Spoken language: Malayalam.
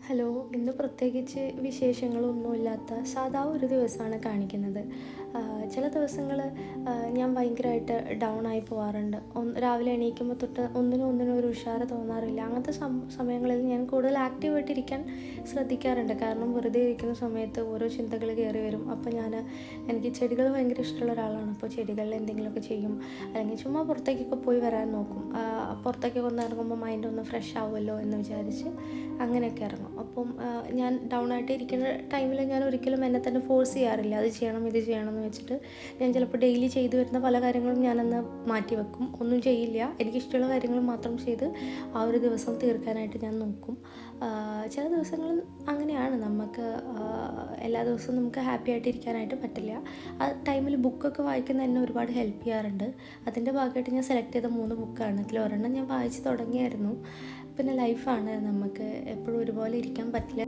ഹലോ, ഇന്ന് പ്രത്യേകിച്ച് വിശേഷങ്ങളൊന്നുമില്ലാത്ത സാധാ ഒരു ദിവസമാണ് കാണിക്കുന്നത്. ചില ദിവസങ്ങൾ ഞാൻ ഭയങ്കരമായിട്ട് ഡൗൺ ആയി പോവാറുണ്ട്. രാവിലെ എണീക്കുമ്പോൾ തൊട്ട് ഒന്നിനും ഒരു ഉഷാറ് തോന്നാറില്ല. അങ്ങനത്തെ സമയങ്ങളിൽ ഞാൻ കൂടുതൽ ആക്റ്റീവായിട്ടിരിക്കാൻ ശ്രദ്ധിക്കാറുണ്ട്. കാരണം വെറുതെ ഇരിക്കുന്ന സമയത്ത് ഓരോ ചിന്തകൾ കയറി വരും. അപ്പോൾ എനിക്ക് ചെടികൾ ഭയങ്കര ഇഷ്ടമുള്ള ഒരാളാണ്. അപ്പോൾ ചെടികളിൽ എന്തെങ്കിലുമൊക്കെ ചെയ്യും, അല്ലെങ്കിൽ ചുമ്മാ പുറത്തേക്കൊക്കെ പോയി വരാൻ നോക്കും. പുറത്തേക്കൊക്കെ ഒന്ന് ഇറങ്ങുമ്പോൾ മൈൻഡ് ഒന്ന് ഫ്രഷ് ആവുമല്ലോ എന്ന് വിചാരിച്ച് അങ്ങനെയൊക്കെ ഇറങ്ങും. അപ്പം ഞാൻ ഡൗൺ ആയിട്ട് ഇരിക്കുന്ന ടൈമിൽ ഞാൻ ഒരിക്കലും എന്നെ തന്നെ ഫോഴ്സ് ചെയ്യാറില്ല. അത് ചെയ്യണം ഇത് ചെയ്യണം എന്ന് വെച്ചിട്ട് ഞാൻ ചിലപ്പോൾ ഡെയിലി ചെയ്തു വരുന്ന പല കാര്യങ്ങളും ഞാനന്ന് മാറ്റി വെക്കും. ഒന്നും ചെയ്യില്ല, എനിക്കിഷ്ടമുള്ള കാര്യങ്ങൾ മാത്രം ചെയ്ത് ആ ഒരു ദിവസം തീർക്കാനായിട്ട് ഞാൻ നോക്കും. ചില ദിവസങ്ങളിൽ അങ്ങനെയാണ്. നമുക്ക് എല്ലാ ദിവസവും നമുക്ക് ഹാപ്പി ആയിട്ട് ഇരിക്കാനായിട്ട് പറ്റില്ല. ആ ടൈമിൽ ബുക്കൊക്കെ വായിക്കുന്ന എന്നെ ഒരുപാട് ഹെൽപ്പ് ചെയ്യാറുണ്ട്. അതിൻ്റെ ഭാഗമായിട്ട് ഞാൻ സെലക്ട് ചെയ്ത 3 ബുക്കാണ്. അതിൽ ഒരെണ്ണം ഞാൻ വായിച്ച് തുടങ്ങിയായിരുന്നു. പിന്നെ ലൈഫാണ്, നമുക്ക് എപ്പോഴും ഒരുപോലെ ഇരിക്കാൻ പറ്റില്ല.